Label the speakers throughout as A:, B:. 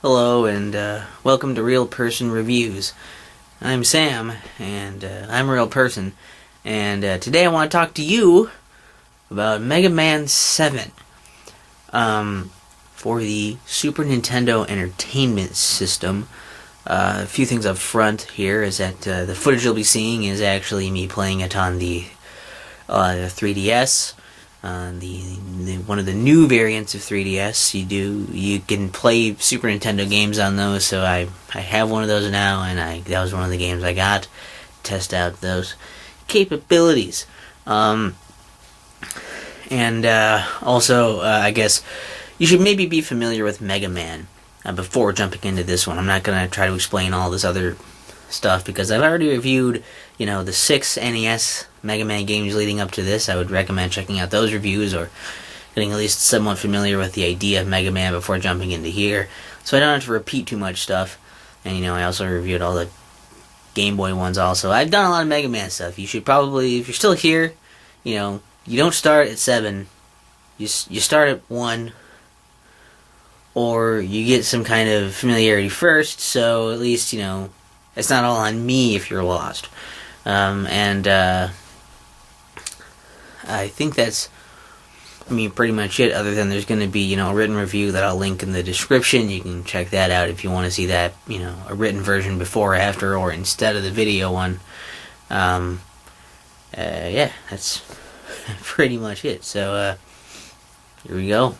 A: Hello and welcome to Real Person Reviews. I'm Sam, and I'm a real person, and today I want to talk to you about Mega Man 7 for the Super Nintendo Entertainment System. A few things up front here is that the footage you'll be seeing is actually me playing it on the 3DS. One of the new variants of 3DS, you can play Super Nintendo games on those. So I have one of those now, and that was one of the games I got to test out those capabilities. Also, I guess you should maybe be familiar with Mega Man before jumping into this one. I'm not gonna try to explain all this other stuff because I've already reviewed, the 6 NES Mega Man games leading up to this. I would recommend checking out those reviews or getting at least somewhat familiar with the idea of Mega Man before jumping into here, so I don't have to repeat too much stuff. And I also reviewed all the Game Boy ones also. I've done a lot of Mega Man stuff. You should probably, if you're still here, you don't start at 7. You start at 1, or you get some kind of familiarity first, so at least, it's not all on me if you're lost. I think that's, pretty much it, other than there's going to be, a written review that I'll link in the description. You can check that out if you want to see that, a written version before or after, or instead of the video one. Yeah, that's pretty much it. So, here we go.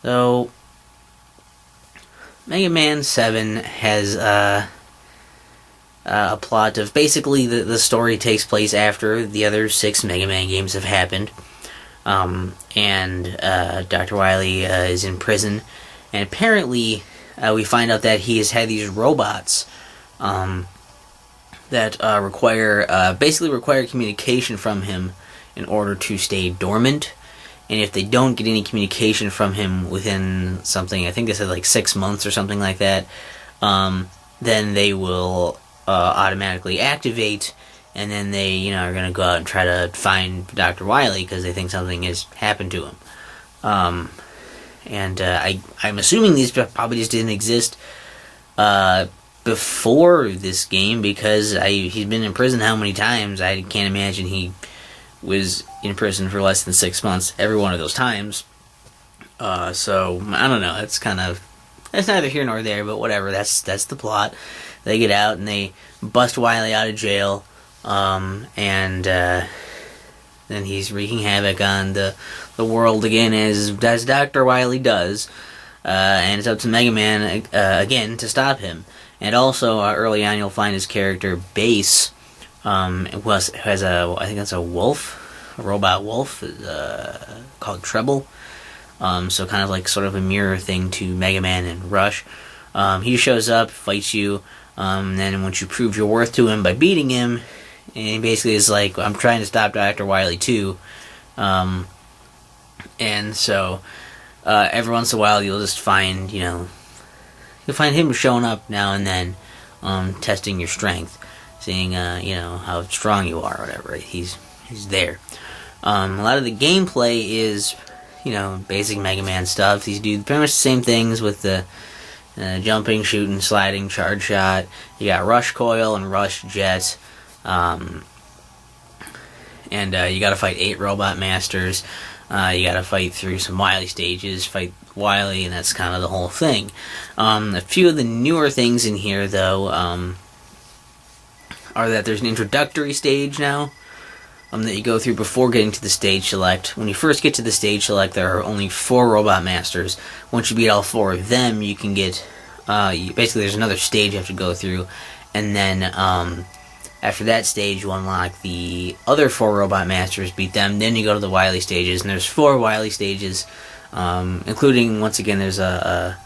A: So, Mega Man 7 has a plot of basically the story takes place after the other 6 Mega Man games have happened. And Dr. Wily is in prison, and apparently we find out that he has had these robots that basically require communication from him in order to stay dormant. And if they don't get any communication from him within something, I think they said like 6 months or something like that, then they will automatically activate, and then they, are going to go out and try to find Dr. Wily because they think something has happened to him. I'm assuming these probably just didn't exist before this game, because he's been in prison how many times? I can't imagine he was in prison for less than 6 months every one of those times. So I don't know. That's neither here nor there, but whatever. That's the plot. They get out and they bust Wily out of jail, and then he's wreaking havoc on the world again, as Dr. Wily does. And it's up to Mega Man again to stop him. And also early on, you'll find his character Bass. I think that's a wolf, a robot wolf, called Treble. So kind of like sort of a mirror thing to Mega Man and Rush. He shows up, fights you, and then once you prove your worth to him by beating him, and he basically is like, I'm trying to stop Dr. Wily too. And so every once in a while you'll just find, you'll find him showing up now and then, testing your strength. Seeing, how strong you are or whatever. He's there. A lot of the gameplay is, basic Mega Man stuff. These do pretty much the same things with the jumping, shooting, sliding, charge shot. You got Rush Coil and Rush Jet. And you gotta fight 8 Robot Masters. You gotta fight through some Wily stages, fight Wily, and that's kind of the whole thing. A few of the newer things in here, though, are that there's an introductory stage now that you go through before getting to the stage select. When you first get to the stage select, there are only 4 Robot Masters. Once you beat all 4 of them, you can get, basically there's another stage you have to go through, and then after that stage you unlock the other 4 Robot Masters, beat them, then you go to the Wily stages, and there's 4 Wily stages, including, once again, there's a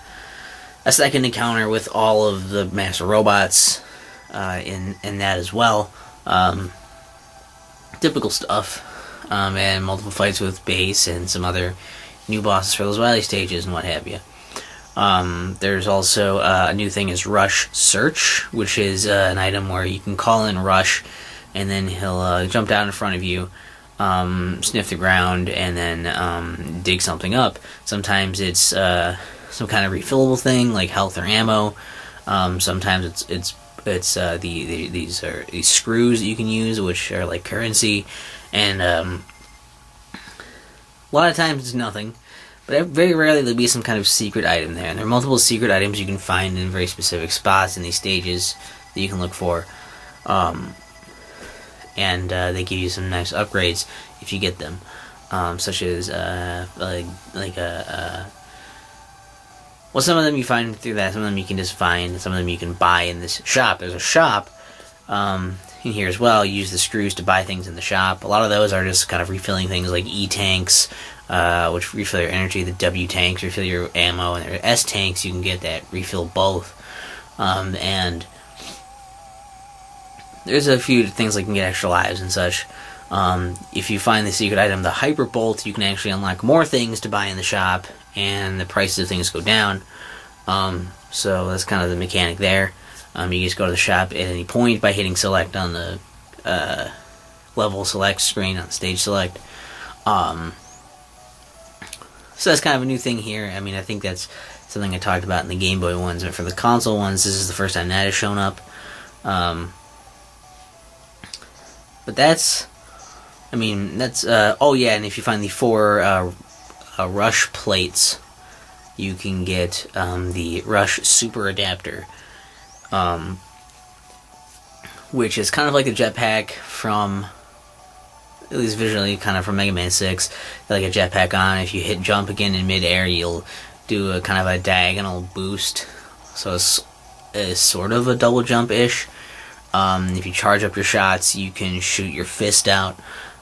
A: second encounter with all of the Master Robots, in that as well. Typical stuff, and multiple fights with Bass and some other new bosses for those Wily stages and what have you. There's also a new thing is Rush Search, which is an item where you can call in Rush, and then he'll jump down in front of you, sniff the ground and then dig something up. Sometimes it's some kind of refillable thing like health or ammo. Sometimes it's these screws that you can use, which are like currency, and a lot of times it's nothing. But very rarely there'll be some kind of secret item there. And there are multiple secret items you can find in very specific spots in these stages that you can look for. And they give you some nice upgrades if you get them. Such as, well, some of them you find through that, some of them you can just find, some of them you can buy in this shop. There's a shop in here as well. You use the screws to buy things in the shop. A lot of those are just kind of refilling things like E-tanks, which refill your energy. The W-tanks refill your ammo, and there are S-tanks you can get that refill both. And there's a few things like you can get extra lives and such. If you find the secret item, the Hyper Bolt, you can actually unlock more things to buy in the shop, and the prices of things go down. So that's kind of the mechanic there. You just go to the shop at any point by hitting select on the level select screen on stage select. So that's kind of a new thing here. I mean, I think that's something I talked about in the Game Boy ones, but for the console ones, this is the first time that has shown up. But that's, I mean, that's, oh yeah, and if you find the 4 Rush plates, you can get the Rush Super Adapter, which is kind of like a jetpack from, at least visually, kind of from Mega Man 6, like a jetpack on. If you hit jump again in midair, you'll do a kind of a diagonal boost, so it's sort of a double jump-ish. If you charge up your shots, you can shoot your fist out,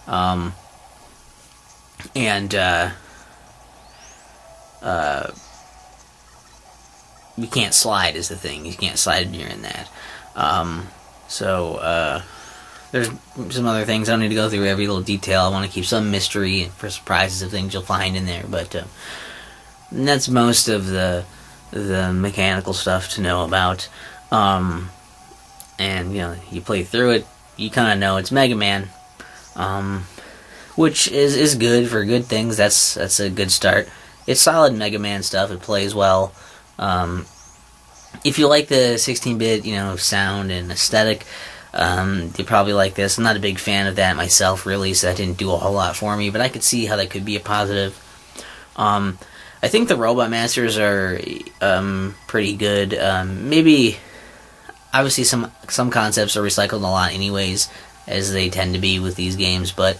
A: and you can't slide is the thing. You can't slide when you're in that. There's some other things. I don't need to go through every little detail. I want to keep some mystery for surprises of things you'll find in there, but that's most of the mechanical stuff to know about. And, you know, you play through it, you kind of know it's Mega Man, which is good for good things. That's a good start. It's solid Mega Man stuff. It plays well. If you like the 16-bit, you know, sound and aesthetic, you probably like this. I'm not a big fan of that myself, really, so that didn't do a whole lot for me, but I could see how that could be a positive. I think the Robot Masters are pretty good. Maybe... Obviously, some concepts are recycled a lot anyways, as they tend to be with these games, but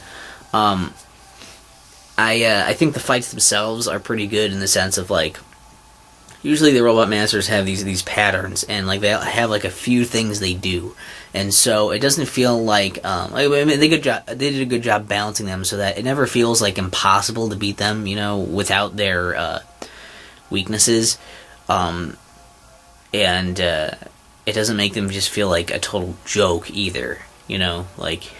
A: I think the fights themselves are pretty good in the sense of, like, usually the Robot Masters have these patterns, and, like, they have, like, a few things they do, and so it doesn't feel like, I mean, they did a good job balancing them so that it never feels, like, impossible to beat them, you know, without their weaknesses, it doesn't make them just feel like a total joke either, you know, like,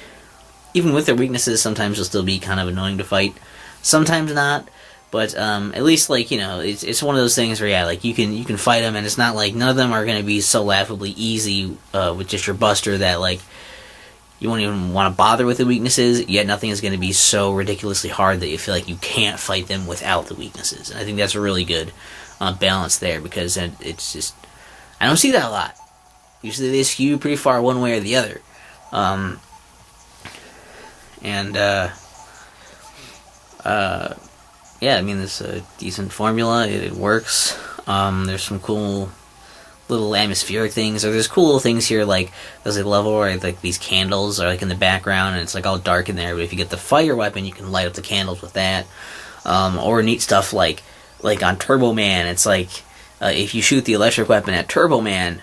A: even with their weaknesses, sometimes they'll still be kind of annoying to fight, sometimes not, but at least, like, you know, it's one of those things where, yeah, like, you can fight them, and it's not like, none of them are going to be so laughably easy with just your buster that, like, you won't even want to bother with the weaknesses, yet nothing is going to be so ridiculously hard that you feel like you can't fight them without the weaknesses, and I think that's a really good balance there, because it's just, I don't see that a lot. Usually they skew pretty far one way or the other. Yeah, I mean, there's a decent formula. It works. There's some cool little atmospheric things. Or there's cool little things here, like there's a level where, like, these candles are, like, in the background, and it's, like, all dark in there. But if you get the fire weapon, you can light up the candles with that. Or neat stuff like on Turbo Man, it's like if you shoot the electric weapon at Turbo Man,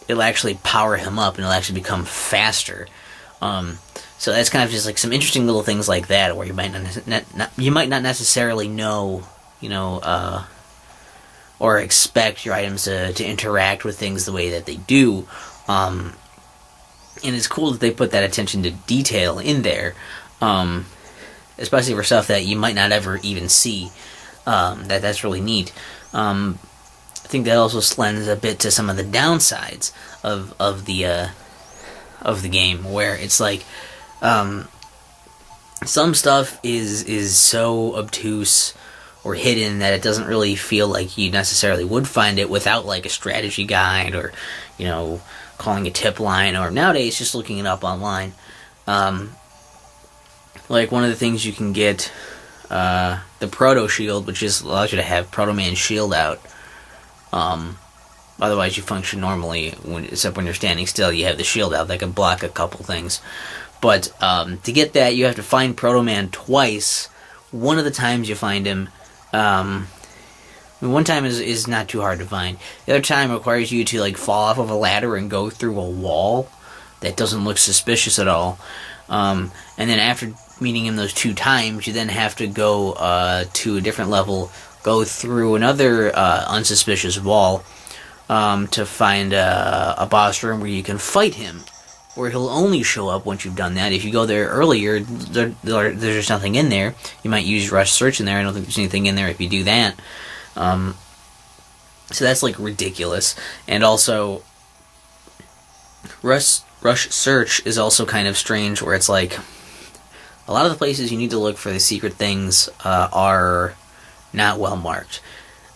A: it'll actually power him up, and it'll actually become faster. So that's kind of just like some interesting little things like that, where you might not necessarily know, you know, or expect your items to interact with things the way that they do. And it's cool that they put that attention to detail in there, especially for stuff that you might not ever even see. That's really neat. I think that also lends a bit to some of the downsides of the game, where it's like, some stuff is so obtuse or hidden that it doesn't really feel like you necessarily would find it without like a strategy guide or, you know, calling a tip line, or nowadays just looking it up online. Um, like one of the things you can get, the Proto Shield, which just allows you to have Proto Man's shield out. Otherwise, you function normally, except when you're standing still. You have the shield out that can block a couple things. But to get that, you have to find Proto Man twice. One of the times you find him, one time is not too hard to find. The other time requires you to like fall off of a ladder and go through a wall that doesn't look suspicious at all. And then after meeting him those 2 times, you then have to go to a different level, go through another unsuspicious wall to find a boss room where you can fight him. Where he'll only show up once you've done that. If you go there earlier, there's just nothing in there. You might use Rush Search in there. I don't think there's anything in there if you do that. So that's like ridiculous. And also, Rush Search is also kind of strange, where it's like a lot of the places you need to look for the secret things are not well marked.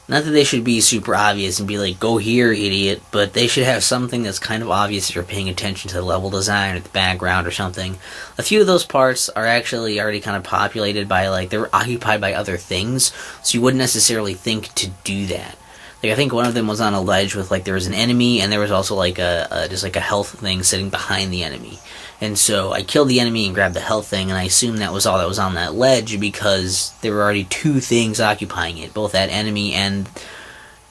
A: Not that they should be super obvious and be like, go here, idiot, but they should have something that's kind of obvious if you're paying attention to the level design or the background or something. A few of those parts are actually already kind of populated by, like, they were occupied by other things, so you wouldn't necessarily think to do that. Like, I think one of them was on a ledge with, like, there was an enemy, and there was also, like, just like a health thing sitting behind the enemy. And so I killed the enemy and grabbed the health thing, and I assumed that was all that was on that ledge because there were already 2 things occupying it, both that enemy and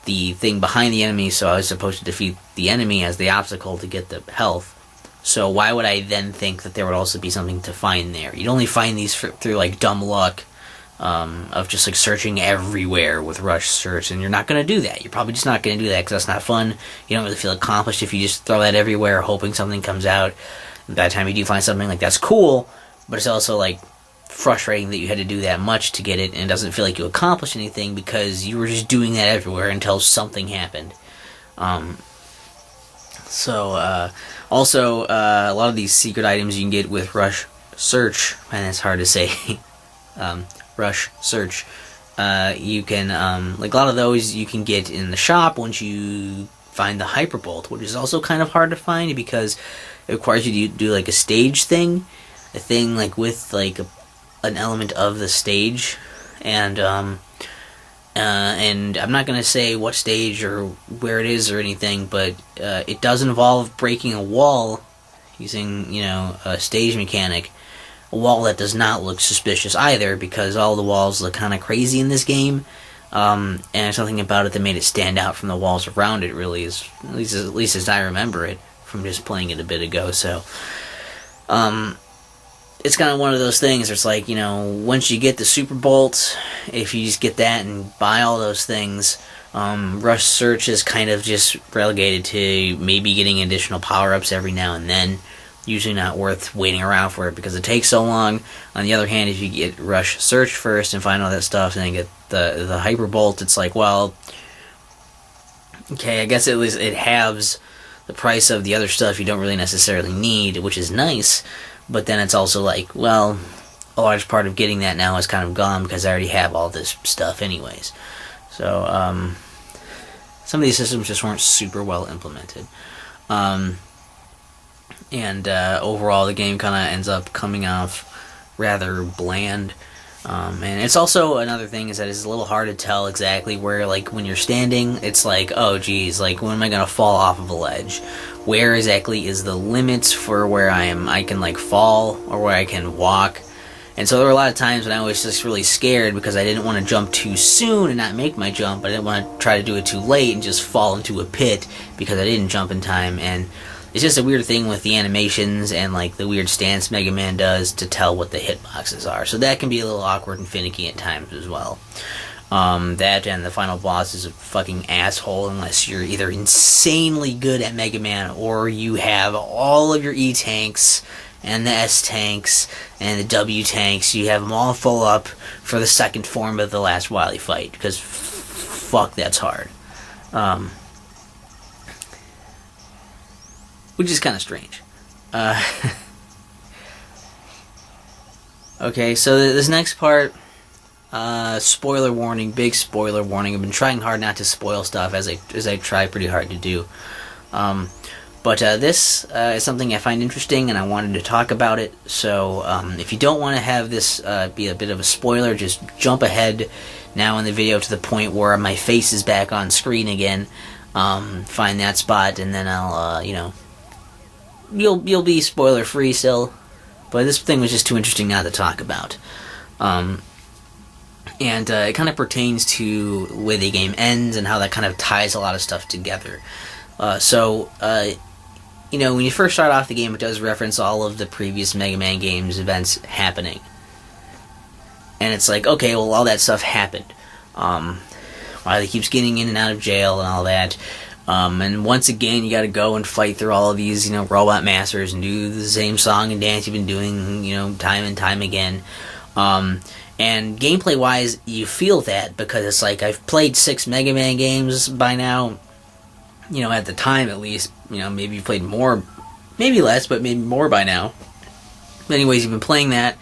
A: the thing behind the enemy, so I was supposed to defeat the enemy as the obstacle to get the health. So why would I then think that there would also be something to find there? You'd only find these through, like, dumb luck of just, like, searching everywhere with Rush Search, and you're not going to do that. You're probably just not going to do that because that's not fun. You don't really feel accomplished if you just throw that everywhere hoping something comes out. By the time you do find something, like, that's cool, but it's also, like, frustrating that you had to do that much to get it, and it doesn't feel like you accomplished anything because you were just doing that everywhere until something happened. Also, a lot of these secret items you can get with Rush Search, and it's hard to say, Rush Search, you can, like, a lot of those you can get in the shop once you find the Hyperbolt, which is also kind of hard to find because it requires you to do, like, a stage thing, a thing, like, with, like, an element of the stage, and I'm not going to say what stage or where it is or anything, but it does involve breaking a wall using, you know, a stage mechanic, a wall that does not look suspicious either, because all the walls look kind of crazy in this game, and there's something about it that made it stand out from the walls around it, really, at least as I remember it, from just playing it a bit ago. So it's kind of one of those things where it's like, you know, once you get the Super Bolt, if you just get that and buy all those things, Rush Search is kind of just relegated to maybe getting additional power-ups every now and then. Usually not worth waiting around for it because it takes so long. On the other hand, if you get Rush Search first and find all that stuff and then get the Hyper Bolt, it's like, well, okay, I guess at least it halves the price of the other stuff you don't really necessarily need, which is nice, but then it's also like, well, a large part of getting that now is kind of gone because I already have all this stuff anyways. So, some of these systems just weren't super well implemented. And overall the game kind of ends up coming off rather bland. And it's also another thing is that it's a little hard to tell exactly where, like, when you're standing, it's like, oh geez, like, when am I gonna fall off of a ledge? Where exactly is the limits for where I can, like, fall, or where I can walk? And so there were a lot of times when I was just really scared because I didn't want to jump too soon and not make my jump, but I didn't want to try to do it too late and just fall into a pit because I didn't jump in time. And it's just a weird thing with the animations and, like, the weird stance Mega Man does to tell what the hitboxes are. So that can be a little awkward and finicky at times as well. That and the final boss is a fucking asshole unless you're either insanely good at Mega Man or you have all of your E tanks and the S tanks and the W tanks. You have them all full up for the second form of the last Wily fight, because fuck, that's hard. Which is kind of strange. Okay, so this next part, spoiler warning, big spoiler warning. I've been trying hard not to spoil stuff as I try pretty hard to do. But this is something I find interesting, and I wanted to talk about it. So if you don't want to have this be a bit of a spoiler, just jump ahead now in the video to the point where my face is back on screen again. Find that spot, and then I'll, you'll be spoiler free still. But this thing was just too interesting not to talk about. And it kind of pertains to the way the game ends and how that kind of ties a lot of stuff together. When you first start off the game, it does reference all of the previous Mega Man games events happening. And it's like, okay, well, all that stuff happened. Wily keeps getting in and out of jail and all that. And once again, you gotta go and fight through all of these, robot masters and do the same song and dance you've been doing, time and time again. And gameplay-wise, you feel that, because it's like, I've played 6 Mega Man games by now, at the time at least. Maybe you've played more, maybe less, but maybe more by now. But anyways, you've been playing that.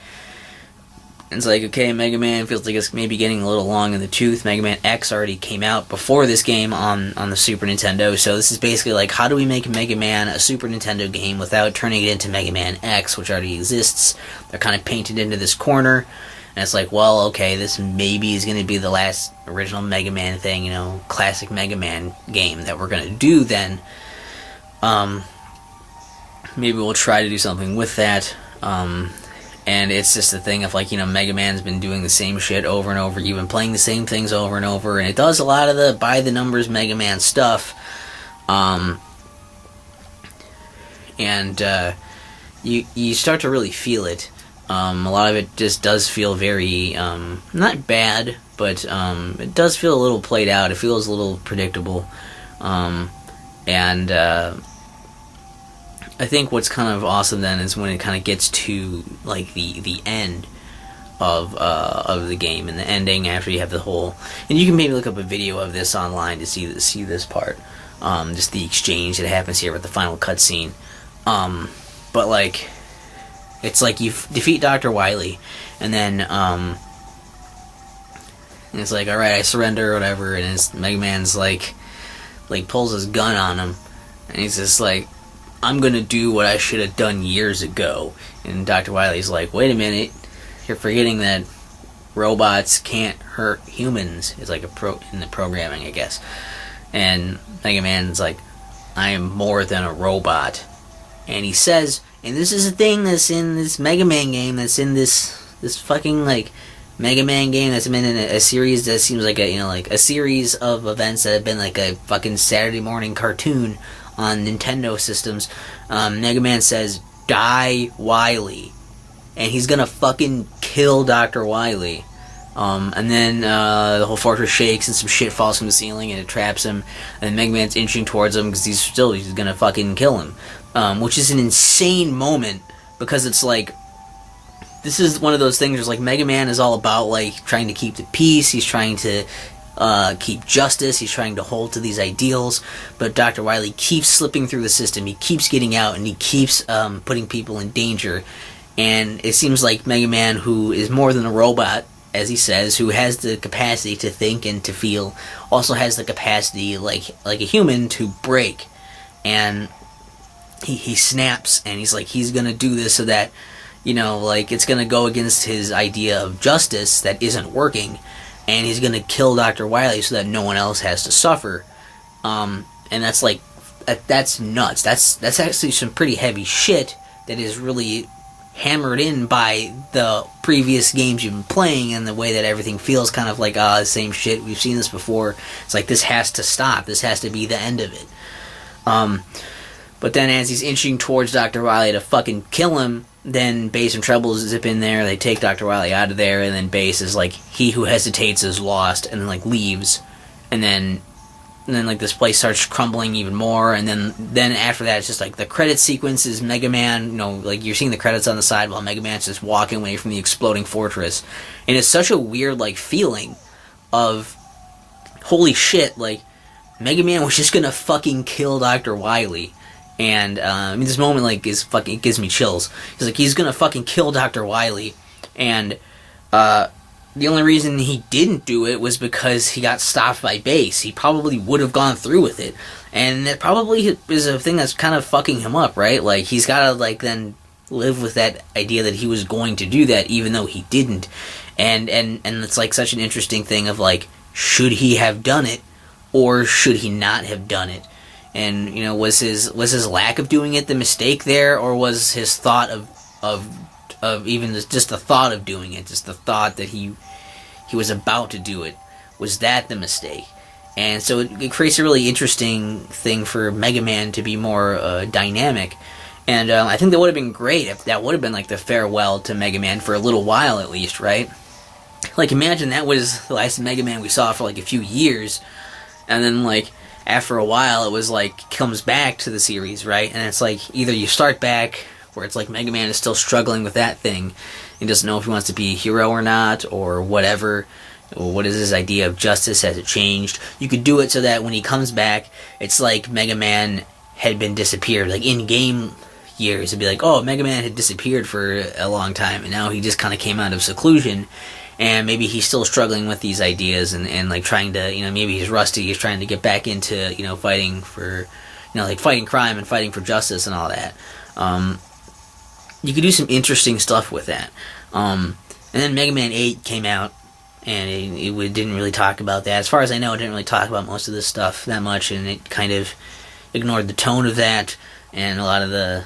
A: And it's like, okay, Mega Man feels like it's maybe getting a little long in the tooth. Mega Man X already came out before this game on the Super Nintendo, so this is basically like, how do we make Mega Man a Super Nintendo game without turning it into Mega Man X, which already exists? They're kind of painted into this corner, and it's like, well, okay, this maybe is going to be the last original Mega Man thing, classic Mega Man game that we're going to do then. Maybe we'll try to do something with that. And it's just a thing of like, Mega Man's been doing the same shit over and over. You've been playing the same things over and over, and it does a lot of the by-the-numbers Mega Man stuff. You start to really feel it. A lot of it just does feel very, not bad, but it does feel a little played out. It feels a little predictable. I think what's kind of awesome then is when it kind of gets to like the end of the game, and the ending after you have the whole, and you can maybe look up a video of this online to see this part, just the exchange that happens here with the final cutscene. But like, it's like you defeat Dr. Wily, and then and it's like, all right, I surrender or whatever, and it's Mega Man's like pulls his gun on him, and he's just like, I'm gonna do what I should have done years ago. And Dr. Wily's like, wait a minute, you're forgetting that robots can't hurt humans. It's like in the programming, I guess. And Mega Man's like, I am more than a robot. And he says, and this is a thing that's in this Mega Man game, that's in this fucking like Mega Man game that's been in a series that seems like a series of events that have been like a fucking Saturday morning cartoon on Nintendo systems. Mega Man says, die Wily. And he's gonna fucking kill Dr. Wily. And then the whole fortress shakes and some shit falls from the ceiling and it traps him. And Mega Man's inching towards him because he's gonna fucking kill him. Which is an insane moment, because it's like, this is one of those things where like Mega Man is all about like trying to keep the peace. He's trying to keep justice. He's trying to hold to these ideals, but Dr. Wily keeps slipping through the system. He keeps getting out, and he keeps putting people in danger. And it seems like Mega Man, who is more than a robot, as he says, who has the capacity to think and to feel, also has the capacity, like a human, to break. And he snaps, and he's like, he's gonna do this so that, it's gonna go against his idea of justice that isn't working. And he's gonna kill Dr. Wily so that no one else has to suffer. And that's like, that's nuts. That's actually some pretty heavy shit that is really hammered in by the previous games you've been playing, and the way that everything feels kind of like, the same shit, we've seen this before. It's like, this has to stop. This has to be the end of it. But then as he's inching towards Dr. Wily to fucking kill him, then Bass and Treble zip in there, they take Dr. Wily out of there, and then Bass is like, he who hesitates is lost, and then like leaves. And then like this place starts crumbling even more, and then after that it's just like the credit sequence is Mega Man, like you're seeing the credits on the side while Mega Man's just walking away from the exploding fortress. And it's such a weird like feeling of, holy shit, like Mega Man was just gonna fucking kill Dr. Wily. And, this moment, like, it gives me chills. He's like, he's gonna fucking kill Dr. Wily, And the only reason he didn't do it was because he got stopped by base. He probably would have gone through with it, and that probably is a thing that's kind of fucking him up, right? Like, he's got to, like, then live with that idea that he was going to do that even though he didn't. And it's like such an interesting thing of, like, should he have done it or should he not have done it? And, you know, was his lack of doing it the mistake there, or was his thought of even just the thought of doing it, just the thought that he was about to do it, was that the mistake? And so it creates a really interesting thing for Mega Man to be more dynamic. And I think that would have been great if that would have been like the farewell to Mega Man for a little while at least, right? Like, imagine that was the last Mega Man we saw for like a few years, and then like after a while it was like comes back to the series, right? And it's like either you start back where it's like Mega Man is still struggling with that thing. He doesn't know if he wants to be a hero or not, or whatever. Or what is his idea of justice? Has it changed? You could do it so that when he comes back, it's like Mega Man had been disappeared. Like, in-game years, it'd be like, oh, Mega Man had disappeared for a long time, and now he just kind of came out of seclusion, and maybe he's still struggling with these ideas, and like, trying to, you know, maybe he's rusty, he's trying to get back into, you know, fighting for, you know, like, fighting crime and fighting for justice and all that. You could do some interesting stuff with that. And then Mega Man 8 came out, and it didn't really talk about that. As far as I know, it didn't really talk about most of this stuff that much, and it kind of ignored the tone of that, and a lot of the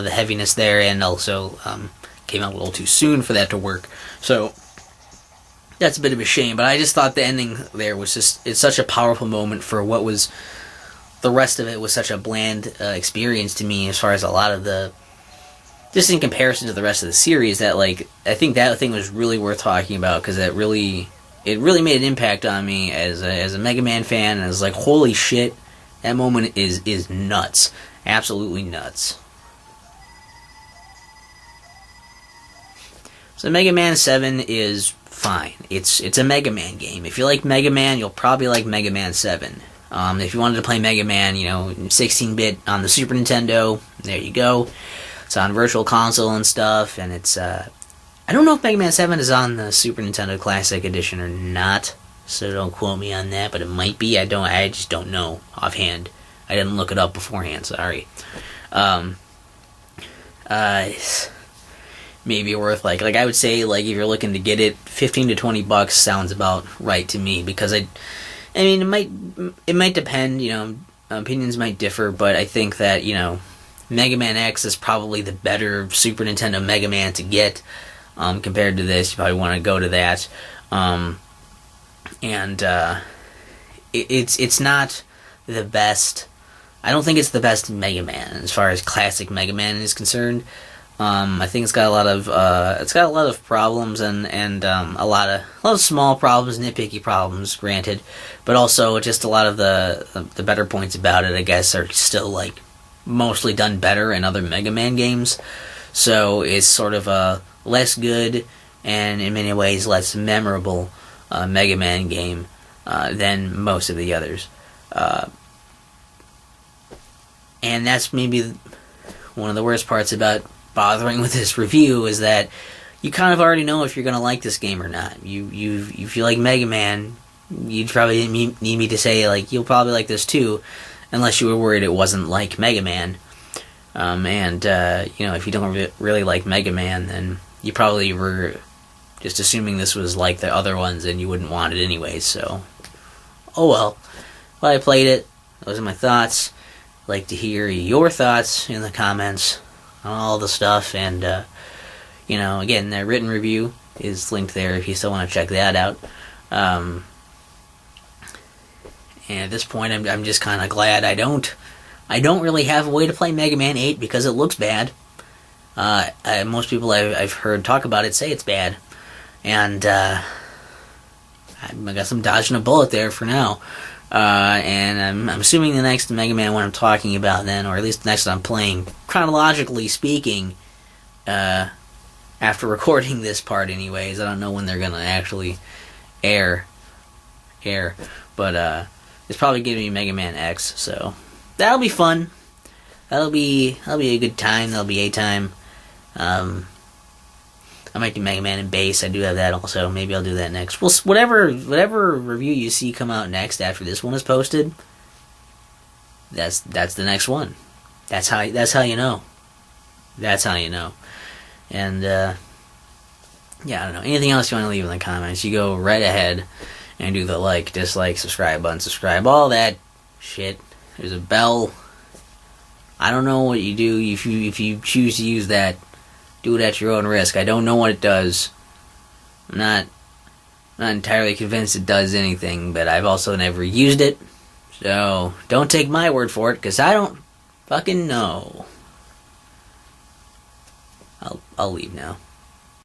A: heaviness there, and also came out a little too soon for that to work. So that's a bit of a shame, but I just thought the ending there was just, it's such a powerful moment for what was, the rest of it was such a bland experience to me, as far as a lot of the, just in comparison to the rest of the series, that, like, I think that thing was really worth talking about, because it really made an impact on me as a Mega Man fan, and I was like, holy shit, that moment is nuts. Absolutely nuts. So Mega Man 7 is fine. It's a Mega Man game. If you like Mega Man, you'll probably like Mega Man 7. If you wanted to play Mega Man, you know, 16-bit on the Super Nintendo, there you go. It's on Virtual Console and stuff, and it's, I don't know if Mega Man 7 is on the Super Nintendo Classic Edition or not, so don't quote me on that, but it might be. I just don't know offhand. I didn't look it up beforehand, sorry. Maybe worth, like I would say, like, if you're looking to get it, $15 to $20 sounds about right to me, because I mean, it might depend, you know, opinions might differ, but I think that, you know, Mega Man X is probably the better Super Nintendo Mega Man to get, compared to this. You probably want to go to that. It's not the best. I don't think it's the best Mega Man as far as classic Mega Man is concerned. I think it's got a lot of problems, and a lot of small problems, nitpicky problems, granted, but also just a lot of the better points about it, I guess, are still, like, mostly done better in other Mega Man games. So it's sort of a less good and in many ways less memorable Mega Man game than most of the others. And that's maybe one of the worst parts about bothering with this review, is that you kind of already know if you're going to like this game or not. If you like Mega Man, you'd probably need me to say, like, you'll probably like this too, unless you were worried it wasn't like Mega Man. You know, if you don't really like Mega Man, then you probably were just assuming this was like the other ones and you wouldn't want it anyway, so oh well. Well, I played it. Those are my thoughts. I'd like to hear your thoughts in the comments on all the stuff, and you know, again, the written review is linked there if you still want to check that out. And at this point, I'm just kind of glad I don't really have a way to play Mega Man 8 because it looks bad. Most people I've heard talk about it say it's bad, and I guess I'm dodging a bullet there for now. And I'm assuming the next Mega Man one I'm talking about then, or at least the next one I'm playing, chronologically speaking, after recording this part anyways. I don't know when they're gonna actually air, but it's probably gonna be Mega Man X, so that'll be fun. That'll be a good time. That'll be a time. I might do Mega Man and Bass. I do have that also. Maybe I'll do that next. Well, whatever review you see come out next after this one is posted, that's the next one. That's how you know. That's how you know. And yeah, I don't know. Anything else you want to leave in the comments? You go right ahead and do the like, dislike, subscribe, unsubscribe, all that shit. There's a bell. I don't know what you do if you choose to use that. Do it at your own risk. I don't know what it does. I'm not entirely convinced it does anything, but I've also never used it. So don't take my word for it, because I don't fucking know. I'll leave now.